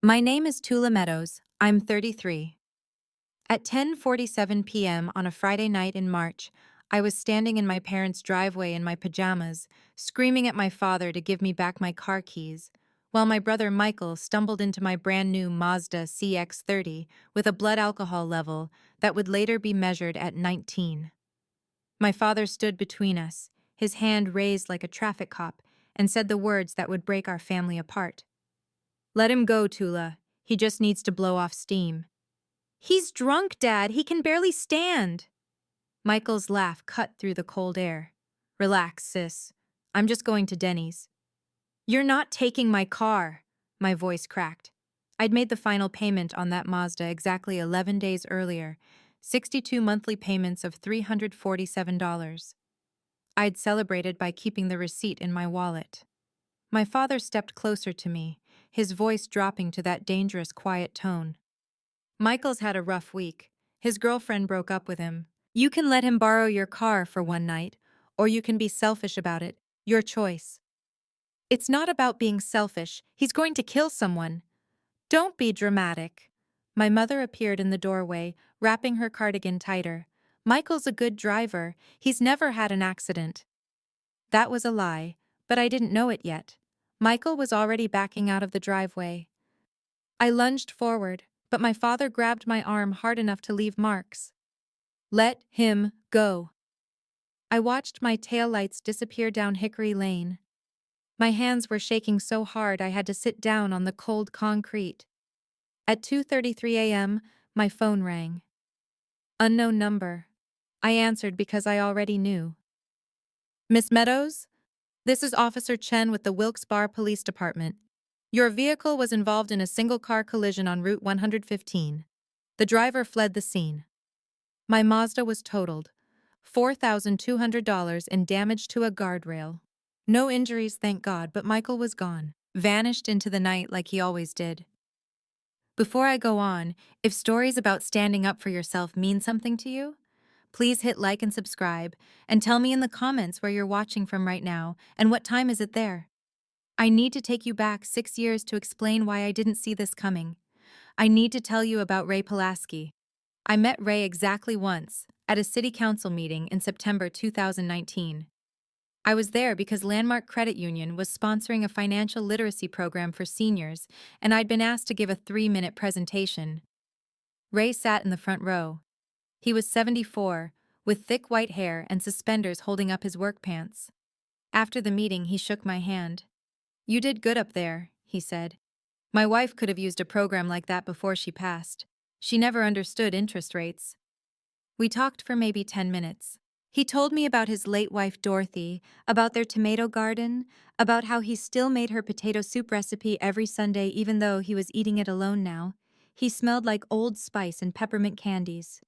My name is Tula Meadows. I'm 33. At 10:47 p.m. on a Friday night in March, I was standing in my parents' driveway in my pajamas, screaming at my father to give me back my car keys, while my brother Michael stumbled into my brand new Mazda CX-30 with a blood alcohol level that would later be measured at 19. My father stood between us, his hand raised like a traffic cop, and said the words that would break our family apart. "Let him go, Tula. He just needs to blow off steam." "He's drunk, Dad. He can barely stand." Michael's laugh cut through the cold air. "Relax, sis. I'm just going to Denny's." "You're not taking my car." My voice cracked. I'd made the final payment on that Mazda exactly 11 days earlier, 62 monthly payments of $347. I'd celebrated by keeping the receipt in my wallet. My father stepped closer to me, his voice dropping to that dangerous quiet tone. "Michael's had a rough week. His girlfriend broke up with him. You can let him borrow your car for one night, or you can be selfish about it. Your choice." "It's not about being selfish. He's going to kill someone." "Don't be dramatic." My mother appeared in the doorway, wrapping her cardigan tighter. "Michael's a good driver. He's never had an accident." That was a lie, but I didn't know it yet. Michael was already backing out of the driveway. I lunged forward, but my father grabbed my arm hard enough to leave marks. "Let him go." I watched my taillights disappear down Hickory Lane. My hands were shaking so hard I had to sit down on the cold concrete. At 2:33 a.m., my phone rang. Unknown number. I answered because I already knew. "Miss Meadows? This is Officer Chen with the Wilkes-Barre Police Department. Your vehicle was involved in a single-car collision on Route 115. The driver fled the scene." My Mazda was totaled. $4,200 in damage to a guardrail. No injuries, thank God, but Michael was gone, vanished into the night like he always did. Before I go on, if stories about standing up for yourself mean something to you, please hit like and subscribe, and tell me in the comments where you're watching from right now and what time is it there. I need to take you back 6 years to explain why I didn't see this coming. I need to tell you about Ray Pulaski. I met Ray exactly once, at a city council meeting in September 2019. I was there because Landmark Credit Union was sponsoring a financial literacy program for seniors, and I'd been asked to give a 3-minute presentation. Ray sat in the front row. He was 74, with thick white hair and suspenders holding up his work pants. After the meeting, he shook my hand. "You did good up there," he said. "My wife could have used a program like that before she passed. She never understood interest rates." We talked for maybe 10 minutes. He told me about his late wife Dorothy, about their tomato garden, about how he still made her potato soup recipe every Sunday even though he was eating it alone now. He smelled like Old Spice and peppermint candies.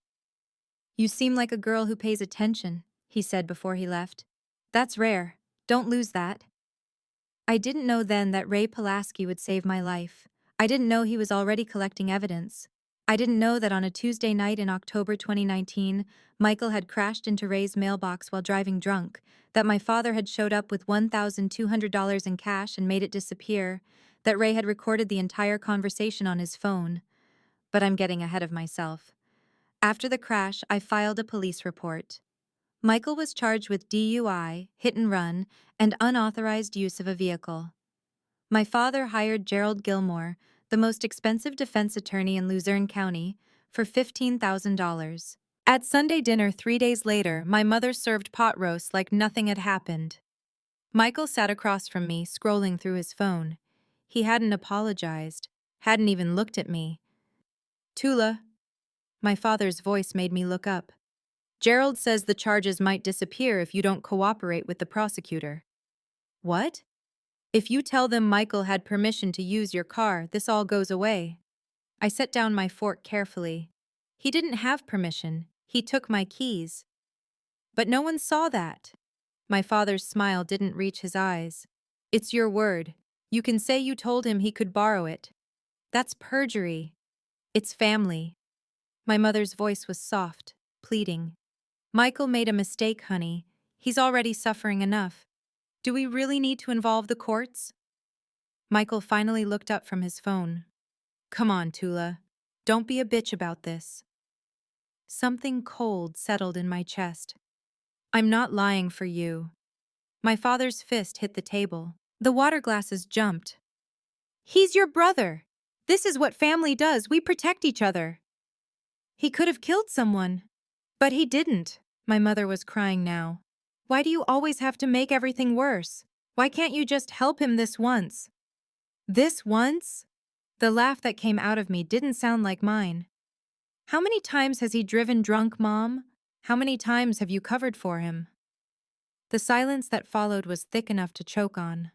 "You seem like a girl who pays attention," he said before he left. "That's rare. Don't lose that." I didn't know then that Ray Pulaski would save my life. I didn't know he was already collecting evidence. I didn't know that on a Tuesday night in October 2019, Michael had crashed into Ray's mailbox while driving drunk, that my father had showed up with $1,200 in cash and made it disappear, that Ray had recorded the entire conversation on his phone. But I'm getting ahead of myself. After the crash, I filed a police report. Michael was charged with DUI, hit and run, and unauthorized use of a vehicle. My father hired Gerald Gilmore, the most expensive defense attorney in Luzerne County, for $15,000. At Sunday dinner 3 days later, my mother served pot roast like nothing had happened. Michael sat across from me, scrolling through his phone. He hadn't apologized, hadn't even looked at me. "Tula." My father's voice made me look up. "Gerald says the charges might disappear if you don't cooperate with the prosecutor." "What?" "If you tell them Michael had permission to use your car, this all goes away." I set down my fork carefully. "He didn't have permission. He took my keys." "But no one saw that." My father's smile didn't reach his eyes. "It's your word. You can say you told him he could borrow it." "That's perjury." "It's family." My mother's voice was soft, pleading. "Michael made a mistake, honey. He's already suffering enough. Do we really need to involve the courts?" Michael finally looked up from his phone. Come on, Tula. Don't be a bitch about this. Something cold settled in my chest. I'm not lying for you. My father's fist hit the table. The water glasses jumped. He's your brother. This is what family does. We protect each other. He could have killed someone. But he didn't. My mother was crying now. Why do you always have to make everything worse? Why can't you just help him this once? This once? The laugh that came out of me didn't sound like mine. How many times has he driven drunk, Mom? How many times have you covered for him? The silence that followed was thick enough to choke on.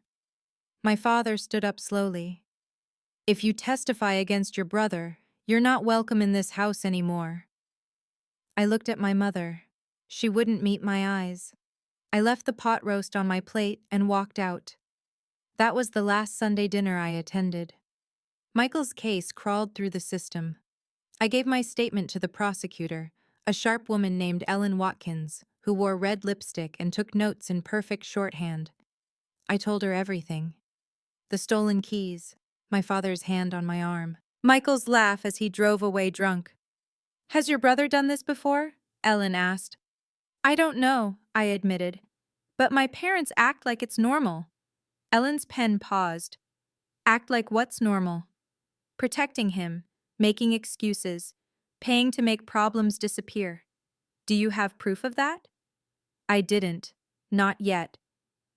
My father stood up slowly. If you testify against your brother, you're not welcome in this house anymore. I looked at my mother. She wouldn't meet my eyes. I left the pot roast on my plate and walked out. That was the last Sunday dinner I attended. Michael's case crawled through the system. I gave my statement to the prosecutor, a sharp woman named Ellen Watkins, who wore red lipstick and took notes in perfect shorthand. I told her everything. The stolen keys, my father's hand on my arm, Michael's laugh as he drove away drunk. Has your brother done this before? Ellen asked. I don't know, I admitted. But my parents act like it's normal. Ellen's pen paused. Act like what's normal? Protecting him, making excuses, paying to make problems disappear. Do you have proof of that? I didn't. Not yet.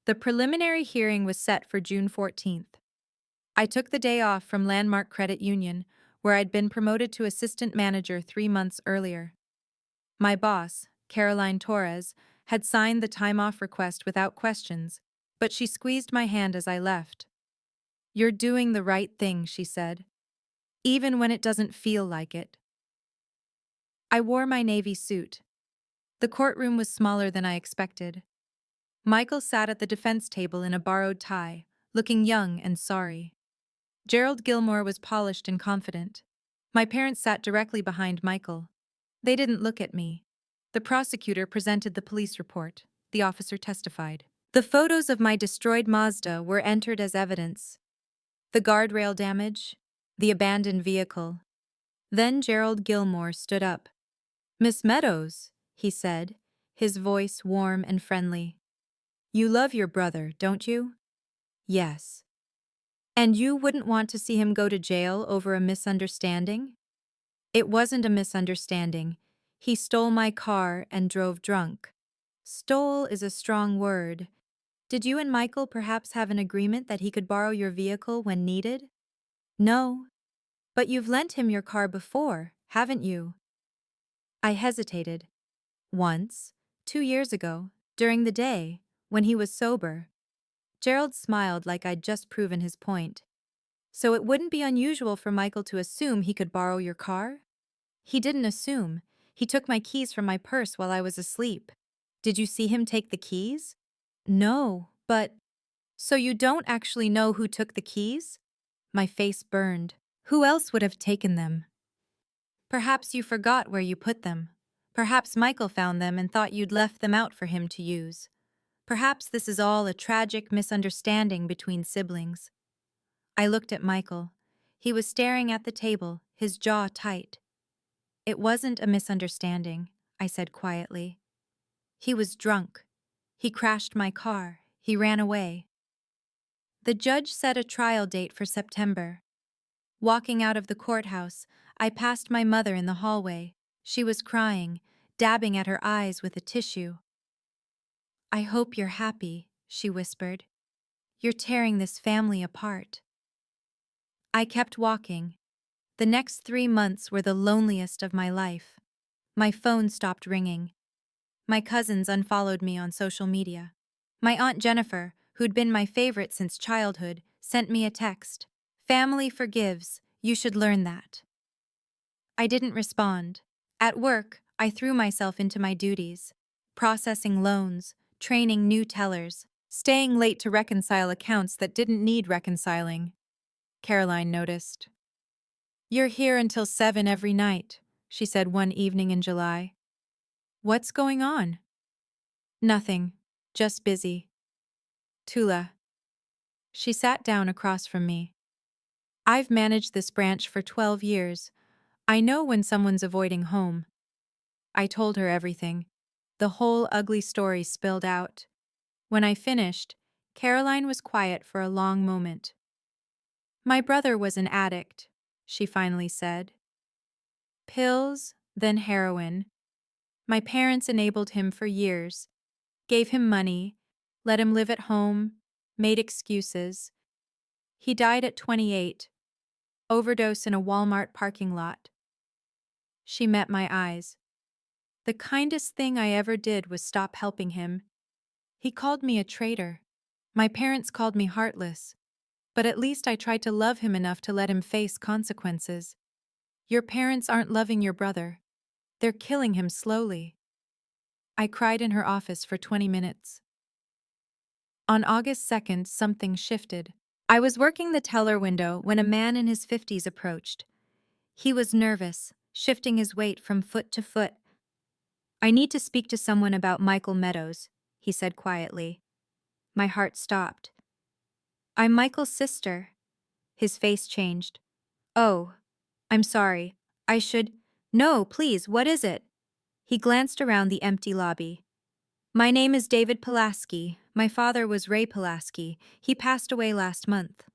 The preliminary hearing was set for June 14th. I took the day off from Landmark Credit Union, where I'd been promoted to assistant manager 3 months earlier. My boss, Caroline Torres, had signed the time-off request without questions, but she squeezed my hand as I left. You're doing the right thing, she said, even when it doesn't feel like it. I wore my navy suit. The courtroom was smaller than I expected. Michael sat at the defense table in a borrowed tie, looking young and sorry. Gerald Gilmore was polished and confident. My parents sat directly behind Michael. They didn't look at me. The prosecutor presented the police report. The officer testified. The photos of my destroyed Mazda were entered as evidence. The guardrail damage, the abandoned vehicle. Then Gerald Gilmore stood up. Miss Meadows, he said, his voice warm and friendly. You love your brother, don't you? Yes. And you wouldn't want to see him go to jail over a misunderstanding? It wasn't a misunderstanding. He stole my car and drove drunk. Stole is a strong word. Did you and Michael perhaps have an agreement that he could borrow your vehicle when needed? No. But you've lent him your car before, haven't you? I hesitated. Once, 2 years ago, during the day, when he was sober. Gerald smiled like I'd just proven his point. So it wouldn't be unusual for Michael to assume he could borrow your car? He didn't assume. He took my keys from my purse while I was asleep. Did you see him take the keys? No, but... So you don't actually know who took the keys? My face burned. Who else would have taken them? Perhaps you forgot where you put them. Perhaps Michael found them and thought you'd left them out for him to use. Perhaps this is all a tragic misunderstanding between siblings. I looked at Michael. He was staring at the table, his jaw tight. It wasn't a misunderstanding, I said quietly. He was drunk. He crashed my car. He ran away. The judge set a trial date for September. Walking out of the courthouse, I passed my mother in the hallway. She was crying, dabbing at her eyes with a tissue. I hope you're happy, she whispered. You're tearing this family apart. I kept walking. The next 3 months were the loneliest of my life. My phone stopped ringing. My cousins unfollowed me on social media. My Aunt Jennifer, who'd been my favorite since childhood, sent me a text. Family forgives, you should learn that. I didn't respond. At work, I threw myself into my duties. Processing loans, training new tellers, staying late to reconcile accounts that didn't need reconciling. Caroline noticed. You're here until 7 every night, she said one evening in July. What's going on? Nothing, just busy. Tula. She sat down across from me. I've managed this branch for 12 years. I know when someone's avoiding home. I told her everything. The whole ugly story spilled out. When I finished, Caroline was quiet for a long moment. My brother was an addict, she finally said. Pills, then heroin. My parents enabled him for years, gave him money, let him live at home, made excuses. He died at 28, overdose in a Walmart parking lot. She met my eyes. The kindest thing I ever did was stop helping him. He called me a traitor. My parents called me heartless. But at least I tried to love him enough to let him face consequences. Your parents aren't loving your brother. They're killing him slowly. I cried in her office for 20 minutes. On August 2nd, something shifted. I was working the teller window when a man in his 50s approached. He was nervous, shifting his weight from foot to foot. I need to speak to someone about Michael Meadows, he said quietly. My heart stopped. I'm Michael's sister. His face changed. Oh, I'm sorry. I should. No, please, what is it? He glanced around the empty lobby. My name is David Pulaski. My father was Ray Pulaski. He passed away last month.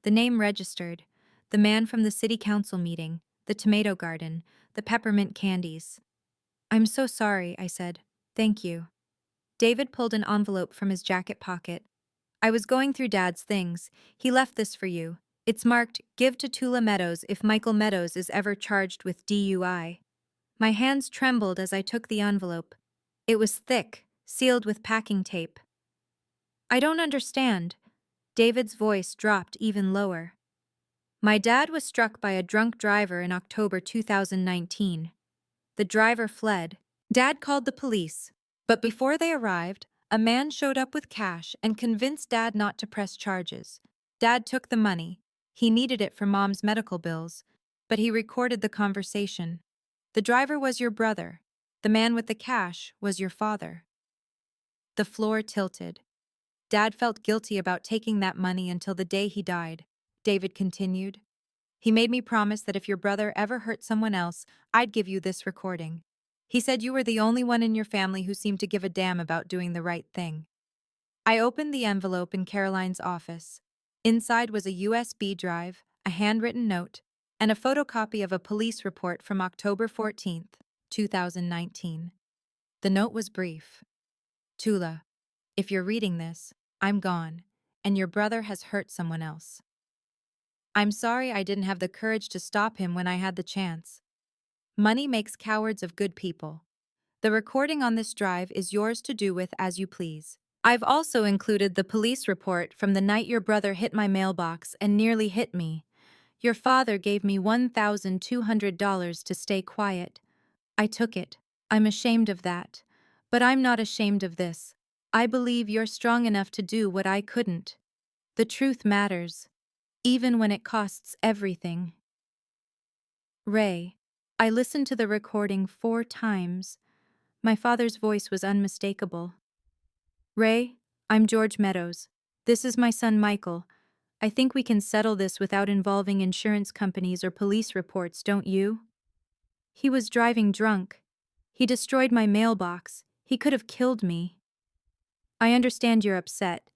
The name registered. The man from the city council meeting, the tomato garden, the peppermint candies. I'm so sorry, I said. Thank you. David pulled an envelope from his jacket pocket. I was going through Dad's things. He left this for you. It's marked, Give to Tula Meadows if Michael Meadows is ever charged with DUI. My hands trembled as I took the envelope. It was thick, sealed with packing tape. I don't understand. David's voice dropped even lower. My dad was struck by a drunk driver in October 2019. The driver fled. Dad called the police. But before they arrived, a man showed up with cash and convinced Dad not to press charges. Dad took the money. He needed it for Mom's medical bills, but he recorded the conversation. The driver was your brother. The man with the cash was your father. The floor tilted. Dad felt guilty about taking that money until the day he died, David continued. He made me promise that if your brother ever hurt someone else, I'd give you this recording. He said you were the only one in your family who seemed to give a damn about doing the right thing. I opened the envelope in Caroline's office. Inside was a USB drive, a handwritten note, and a photocopy of a police report from October 14th, 2019. The note was brief. Tula, if you're reading this, I'm gone, and your brother has hurt someone else. I'm sorry I didn't have the courage to stop him when I had the chance. Money makes cowards of good people. The recording on this drive is yours to do with as you please. I've also included the police report from the night your brother hit my mailbox and nearly hit me. Your father gave me $1,200 to stay quiet. I took it. I'm ashamed of that. But I'm not ashamed of this. I believe you're strong enough to do what I couldn't. The truth matters, even when it costs everything. Ray. I listened to the recording 4 times. My father's voice was unmistakable. Ray, I'm George Meadows. This is my son Michael. I think we can settle this without involving insurance companies or police reports, don't you? He was driving drunk. He destroyed my mailbox. He could have killed me. I understand you're upset.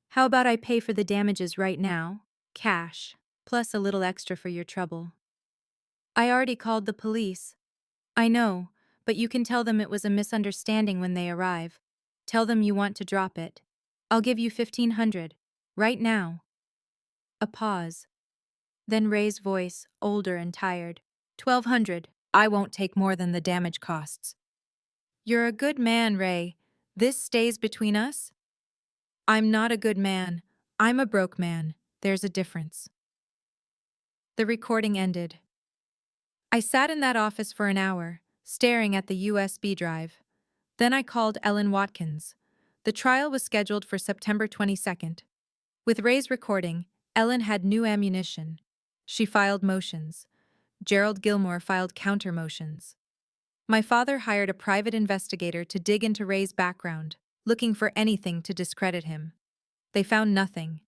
How about I pay for the damages right now? Cash, plus a little extra for your trouble. I already called the police. I know, but you can tell them it was a misunderstanding when they arrive. Tell them you want to drop it. I'll give you $1,500, right now. A pause. Then Ray's voice, older and tired. $1,200. I won't take more than the damage costs. You're a good man, Ray. This stays between us? I'm not a good man. I'm a broke man. There's a difference. The recording ended. I sat in that office for an hour, staring at the USB drive. Then I called Ellen Watkins. The trial was scheduled for September 22nd. With Ray's recording, Ellen had new ammunition. She filed motions. Gerald Gilmore filed counter motions. My father hired a private investigator to dig into Ray's background, looking for anything to discredit him. They found nothing.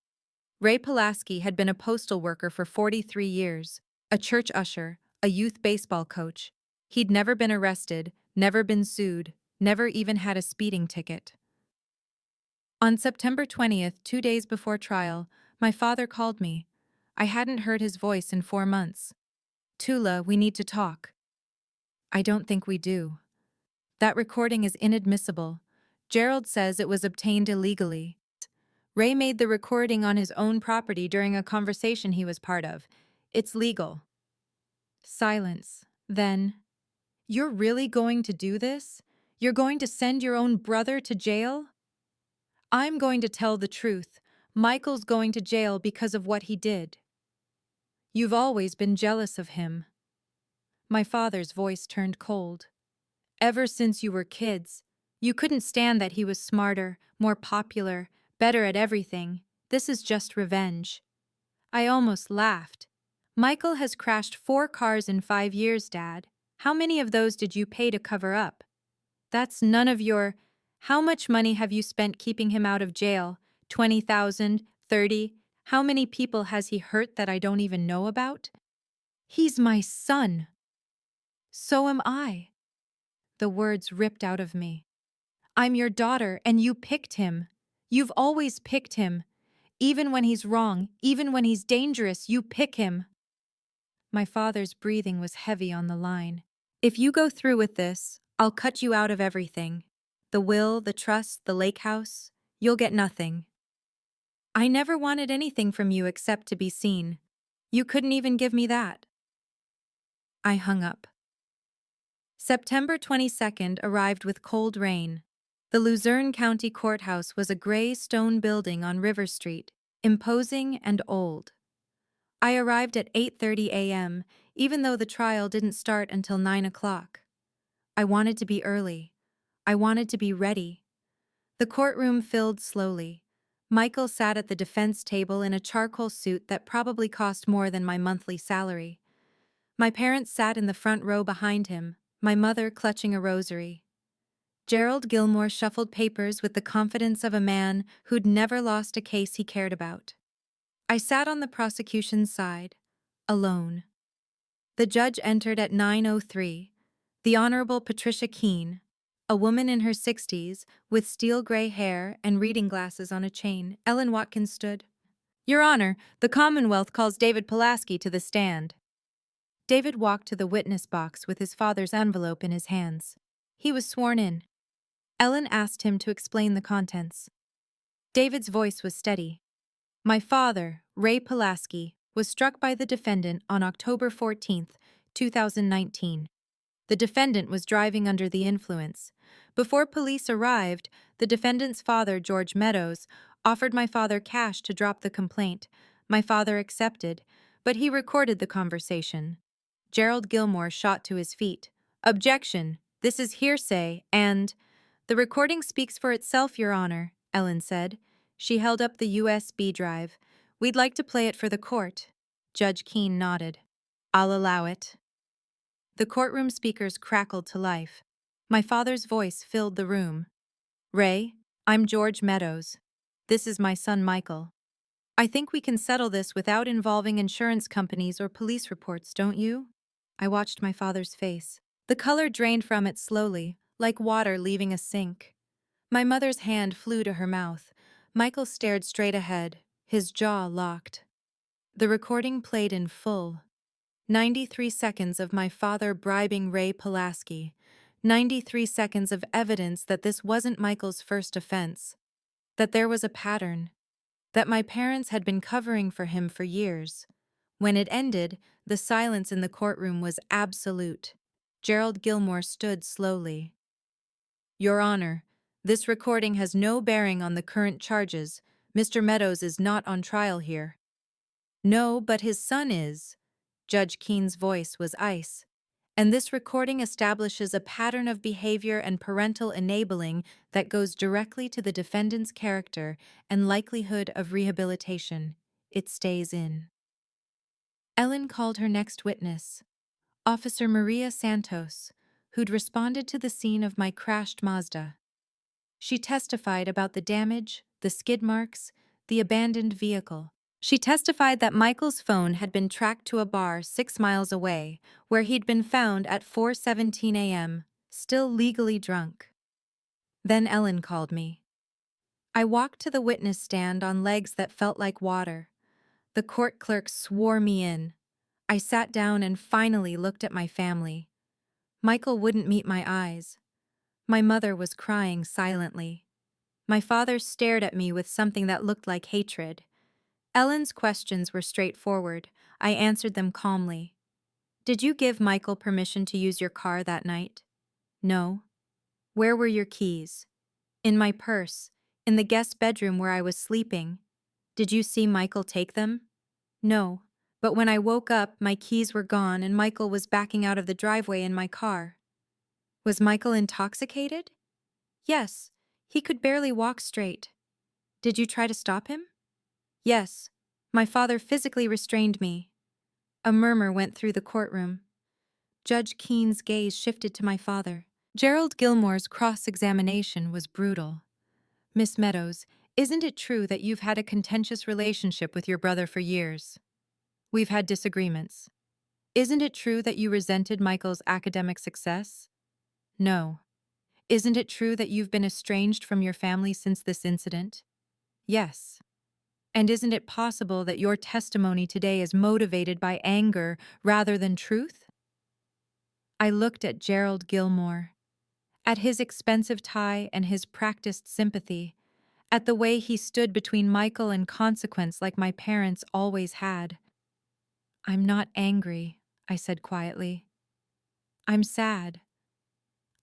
Ray Pulaski had been a postal worker for 43 years, a church usher, a youth baseball coach. He'd never been arrested, never been sued, never even had a speeding ticket. On September 20th, 2 days before trial, my father called me. I hadn't heard his voice in 4 months. Tula, we need to talk. I don't think we do. That recording is inadmissible. Gerald says it was obtained illegally. Ray made the recording on his own property during a conversation he was part of. It's legal. Silence. Then, you're really going to do this? You're going to send your own brother to jail? I'm going to tell the truth. Michael's going to jail because of what he did. You've always been jealous of him. My father's voice turned cold. Ever since you were kids, you couldn't stand that he was smarter, more popular, better at everything. This is just revenge. I almost laughed. Michael has crashed 4 cars in 5 years, Dad. How many of those did you pay to cover up? That's none of your... How much money have you spent keeping him out of jail? 20,000? 30? How many people has he hurt that I don't even know about? He's my son. So am I. The words ripped out of me. I'm your daughter, and you picked him. You've always picked him. Even when he's wrong, even when he's dangerous, you pick him. My father's breathing was heavy on the line. If you go through with this, I'll cut you out of everything. The will, the trust, the lake house. You'll get nothing. I never wanted anything from you except to be seen. You couldn't even give me that. I hung up. September 22nd arrived with cold rain. The Luzerne County Courthouse was a gray stone building on River Street, imposing and old. I arrived at 8:30 a.m., even though the trial didn't start until 9 o'clock. I wanted to be early. I wanted to be ready. The courtroom filled slowly. Michael sat at the defense table in a charcoal suit that probably cost more than my monthly salary. My parents sat in the front row behind him, my mother clutching a rosary. Gerald Gilmore shuffled papers with the confidence of a man who'd never lost a case he cared about. I sat on the prosecution's side, alone. The judge entered at 9:03. The Honorable Patricia Keene, a woman in her 60s, with steel gray hair and reading glasses on a chain. Ellen Watkins stood. Your Honor, the Commonwealth calls David Pulaski to the stand. David walked to the witness box with his father's envelope in his hands. He was sworn in. Ellen asked him to explain the contents. David's voice was steady. My father, Ray Pulaski, was struck by the defendant on October 14, 2019. The defendant was driving under the influence. Before police arrived, the defendant's father, George Meadows, offered my father cash to drop the complaint. My father accepted, but he recorded the conversation. Gerald Gilmore shot to his feet. Objection! This is hearsay, and... The recording speaks for itself, Your Honor, Ellen said. She held up the USB drive. We'd like to play it for the court. Judge Keene nodded. I'll allow it. The courtroom speakers crackled to life. My father's voice filled the room. Ray, I'm George Meadows. This is my son Michael. I think we can settle this without involving insurance companies or police reports, don't you? I watched my father's face. The color drained from it slowly, like water leaving a sink. My mother's hand flew to her mouth. Michael stared straight ahead, his jaw locked. The recording played in full. 93 seconds of my father bribing Ray Pulaski. 93 seconds of evidence that this wasn't Michael's first offense. That there was a pattern. That my parents had been covering for him for years. When it ended, the silence in the courtroom was absolute. Gerald Gilmore stood slowly. Your Honor, this recording has no bearing on the current charges. Mr. Meadows is not on trial here. No, but his son is. Judge Keene's voice was ice. And this recording establishes a pattern of behavior and parental enabling that goes directly to the defendant's character and likelihood of rehabilitation. It stays in. Ellen called her next witness, Officer Maria Santos, who'd responded to the scene of my crashed Mazda. She testified about the damage, the skid marks, the abandoned vehicle. She testified that Michael's phone had been tracked to a bar 6 miles away, where he'd been found at 4:17 a.m., still legally drunk. Then Ellen called me. I walked to the witness stand on legs that felt like water. The court clerk swore me in. I sat down and finally looked at my family. Michael wouldn't meet my eyes. My mother was crying silently. My father stared at me with something that looked like hatred. Ellen's questions were straightforward. I answered them calmly. Did you give Michael permission to use your car that night? No. Where were your keys? In my purse, in the guest bedroom where I was sleeping. Did you see Michael take them? No. But when I woke up, my keys were gone and Michael was backing out of the driveway in my car. Was Michael intoxicated? Yes. He could barely walk straight. Did you try to stop him? Yes. My father physically restrained me. A murmur went through the courtroom. Judge Keene's gaze shifted to my father. Gerald Gilmore's cross-examination was brutal. Miss Meadows, isn't it true that you've had a contentious relationship with your brother for years? We've had disagreements. Isn't it true that you resented Michael's academic success? No. Isn't it true that you've been estranged from your family since this incident? Yes. And isn't it possible that your testimony today is motivated by anger rather than truth? I looked at Gerald Gilmore, at his expensive tie and his practiced sympathy, at the way he stood between Michael and consequence like my parents always had. I'm not angry, I said quietly. I'm sad.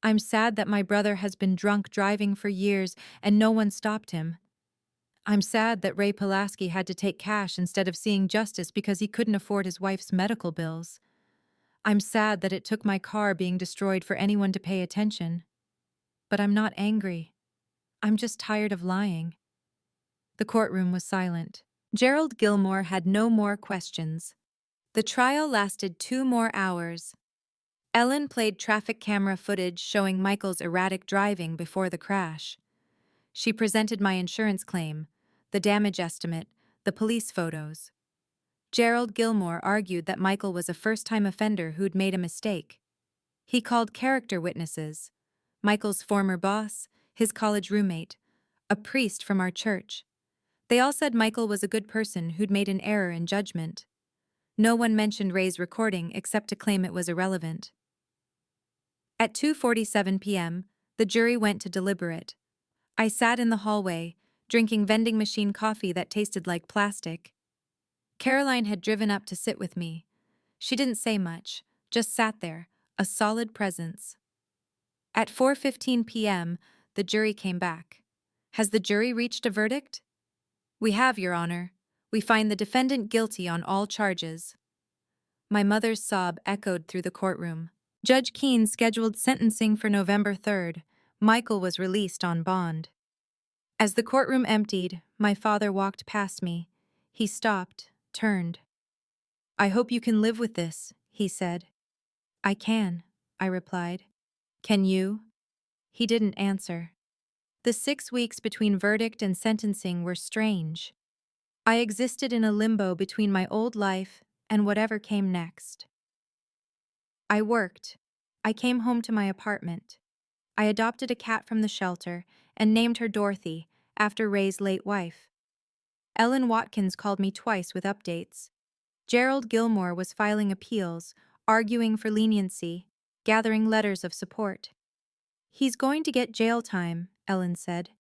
I'm sad that my brother has been drunk driving for years and no one stopped him. I'm sad that Ray Pulaski had to take cash instead of seeing justice because he couldn't afford his wife's medical bills. I'm sad that it took my car being destroyed for anyone to pay attention. But I'm not angry. I'm just tired of lying. The courtroom was silent. Gerald Gilmore had no more questions. The trial lasted 2 more hours. Ellen played traffic camera footage showing Michael's erratic driving before the crash. She presented my insurance claim, the damage estimate, the police photos. Gerald Gilmore argued that Michael was a first-time offender who'd made a mistake. He called character witnesses, Michael's former boss, his college roommate, a priest from our church. They all said Michael was a good person who'd made an error in judgment. No one mentioned Ray's recording except to claim it was irrelevant. At 2:47 p.m., the jury went to deliberate. I sat in the hallway, drinking vending machine coffee that tasted like plastic. Caroline had driven up to sit with me. She didn't say much, just sat there, a solid presence. At 4:15 p.m., the jury came back. Has the jury reached a verdict? We have, Your Honor. We find the defendant guilty on all charges. My mother's sob echoed through the courtroom. Judge Keene scheduled sentencing for November 3rd. Michael was released on bond. As the courtroom emptied, my father walked past me. He stopped, turned. I hope you can live with this, he said. I can, I replied. Can you? He didn't answer. The 6 weeks between verdict and sentencing were strange. I existed in a limbo between my old life and whatever came next. I worked. I came home to my apartment. I adopted a cat from the shelter and named her Dorothy, after Ray's late wife. Ellen Watkins called me twice with updates. Gerald Gilmore was filing appeals, arguing for leniency, gathering letters of support. He's going to get jail time, Ellen said.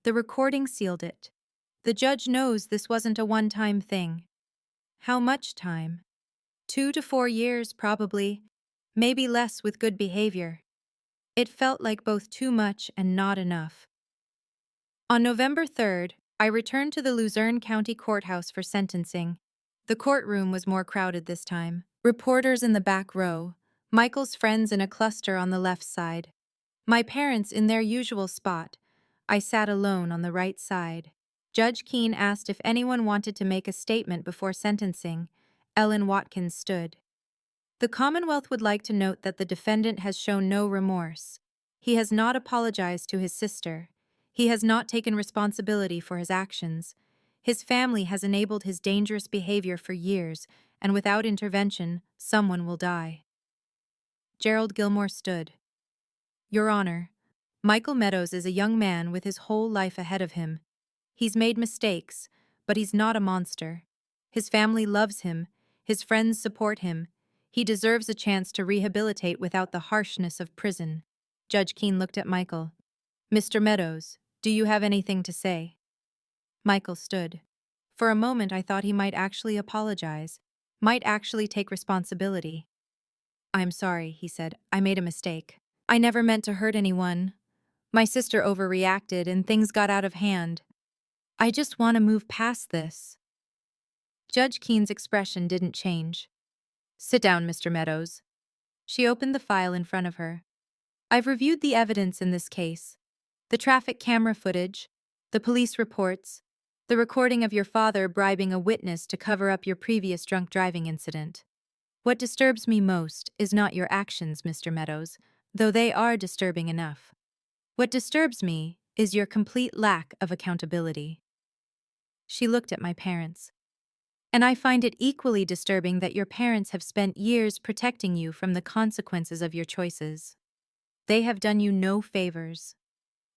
The recording sealed it. The judge knows this wasn't a one-time thing. How much time? 2 to 4 years, probably. Maybe less with good behavior. It felt like both too much and not enough. On November 3rd, I returned to the Luzerne County Courthouse for sentencing. The courtroom was more crowded this time. Reporters in the back row, Michael's friends in a cluster on the left side. My parents in their usual spot. I sat alone on the right side. Judge Keene asked if anyone wanted to make a statement before sentencing. Ellen Watkins stood. The Commonwealth would like to note that the defendant has shown no remorse. He has not apologized to his sister. He has not taken responsibility for his actions. His family has enabled his dangerous behavior for years, and without intervention, someone will die. Gerald Gilmore stood. Your Honor, Michael Meadows is a young man with his whole life ahead of him. He's made mistakes, but he's not a monster. His family loves him, his friends support him. He deserves a chance to rehabilitate without the harshness of prison. Judge Keene looked at Michael. Mr. Meadows, do you have anything to say? Michael stood. For a moment I thought he might actually apologize, might actually take responsibility. I'm sorry, he said. I made a mistake. I never meant to hurt anyone. My sister overreacted and things got out of hand. I just want to move past this. Judge Keene's expression didn't change. Sit down, Mr. Meadows. She opened the file in front of her. I've reviewed the evidence in this case. The traffic camera footage, the police reports, the recording of your father bribing a witness to cover up your previous drunk driving incident. What disturbs me most is not your actions, Mr. Meadows, though they are disturbing enough. What disturbs me is your complete lack of accountability. She looked at my parents. And I find it equally disturbing that your parents have spent years protecting you from the consequences of your choices. They have done you no favors.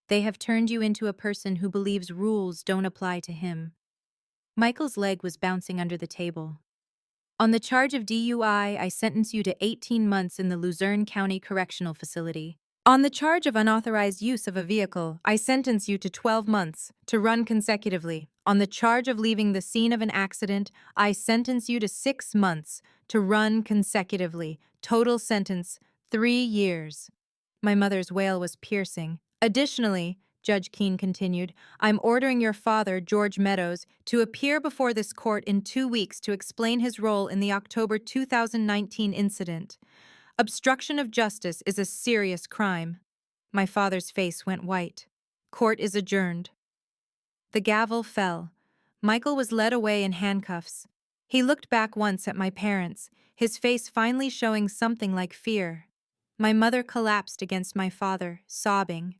They have turned you into a person who believes rules don't apply to him. Michael's leg was bouncing under the table. On the charge of DUI, I sentence you to 18 months in the Luzerne County Correctional Facility. On the charge of unauthorized use of a vehicle, I sentence you to 12 months, to run consecutively. On the charge of leaving the scene of an accident, I sentence you to 6 months, to run consecutively. Total sentence, 3 years. My mother's wail was piercing. Additionally, Judge Keene continued, I'm ordering your father, George Meadows, to appear before this court in 2 weeks to explain his role in the October 2019 incident. Obstruction of justice is a serious crime. My father's face went white. Court is adjourned. The gavel fell. Michael was led away in handcuffs. He looked back once at my parents, his face finally showing something like fear. My mother collapsed against my father, sobbing.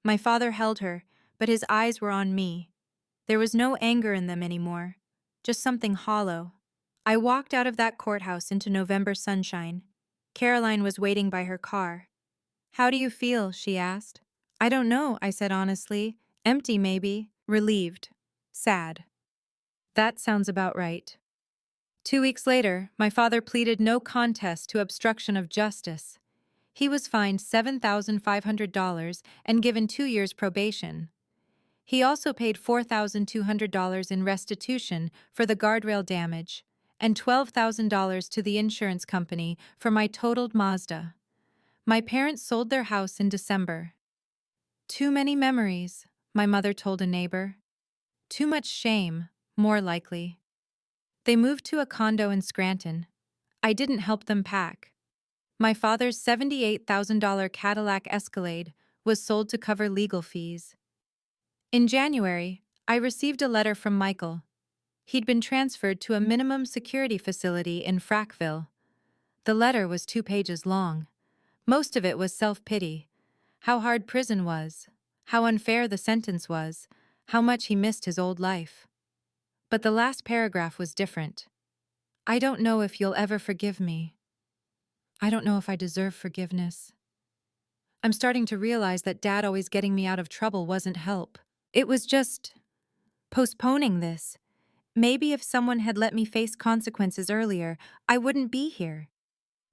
My father held her, but his eyes were on me. There was no anger in them anymore, just something hollow. I walked out of that courthouse into November sunshine. Caroline was waiting by her car. How do you feel? She asked. I don't know, I said honestly. Empty, maybe. Relieved. Sad. That sounds about right. 2 weeks later, my father pleaded no contest to obstruction of justice. He was fined $7,500 and given 2 years probation. He also paid $4,200 in restitution for the guardrail damage and $12,000 to the insurance company for my totaled Mazda. My parents sold their house in December. Too many memories, my mother told a neighbor. Too much shame, more likely. They moved to a condo in Scranton. I didn't help them pack. My father's $78,000 Cadillac Escalade was sold to cover legal fees. In January, I received a letter from Michael. He'd been transferred to a minimum security facility in Frackville. The letter was 2 pages long. Most of it was self-pity. How hard prison was, how unfair the sentence was, how much he missed his old life. But the last paragraph was different. I don't know if you'll ever forgive me. I don't know if I deserve forgiveness. I'm starting to realize that Dad always getting me out of trouble wasn't help. It was just postponing this. Maybe if someone had let me face consequences earlier, I wouldn't be here.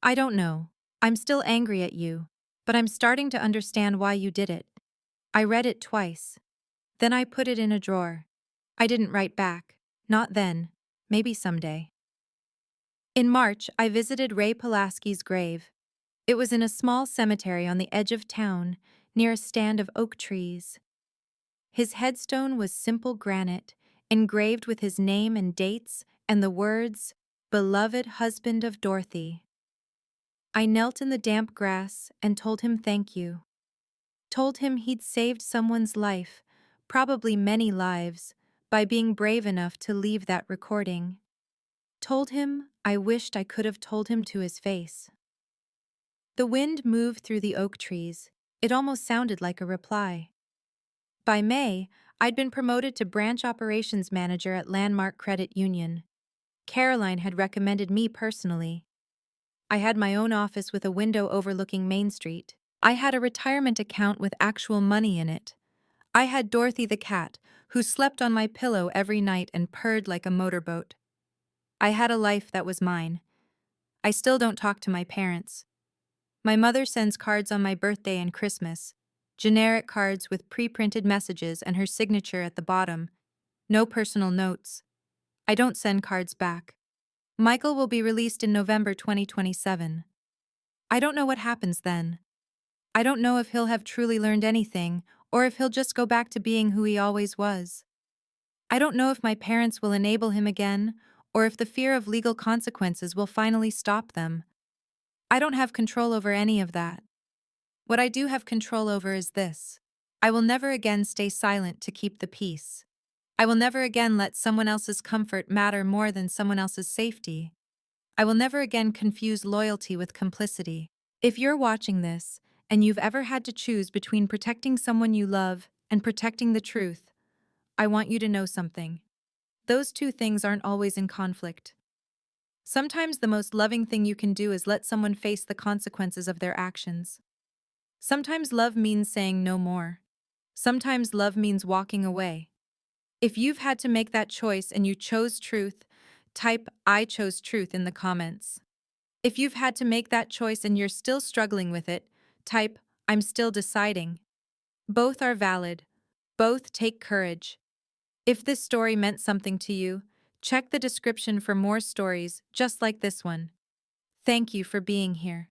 I don't know. I'm still angry at you, but I'm starting to understand why you did it. I read it twice. Then I put it in a drawer. I didn't write back. Not then. Maybe someday. In March, I visited Ray Pulaski's grave. It was in a small cemetery on the edge of town, near a stand of oak trees. His headstone was simple granite, engraved with his name and dates and the words, "Beloved husband of Dorothy." I knelt in the damp grass and told him thank you. Told him he'd saved someone's life, probably many lives, by being brave enough to leave that recording. Told him I wished I could have told him to his face. The wind moved through the oak trees. It almost sounded like a reply. By May, I'd been promoted to branch operations manager at Landmark Credit Union. Caroline had recommended me personally. I had my own office with a window overlooking Main Street. I had a retirement account with actual money in it. I had Dorothy the cat, who slept on my pillow every night and purred like a motorboat. I had a life that was mine. I still don't talk to my parents. My mother sends cards on my birthday and Christmas. Generic cards with pre-printed messages and her signature at the bottom. No personal notes. I don't send cards back. Michael will be released in November 2027. I don't know what happens then. I don't know if he'll have truly learned anything, or if he'll just go back to being who he always was. I don't know if my parents will enable him again, or if the fear of legal consequences will finally stop them. I don't have control over any of that. What I do have control over is this. I will never again stay silent to keep the peace. I will never again let someone else's comfort matter more than someone else's safety. I will never again confuse loyalty with complicity. If you're watching this, and you've ever had to choose between protecting someone you love and protecting the truth, I want you to know something. Those two things aren't always in conflict. Sometimes the most loving thing you can do is let someone face the consequences of their actions. Sometimes love means saying no more. Sometimes love means walking away. If you've had to make that choice and you chose truth, type "I chose truth" in the comments. If you've had to make that choice and you're still struggling with it, type "I'm still deciding." Both are valid. Both take courage. If this story meant something to you, check the description for more stories just like this one. Thank you for being here.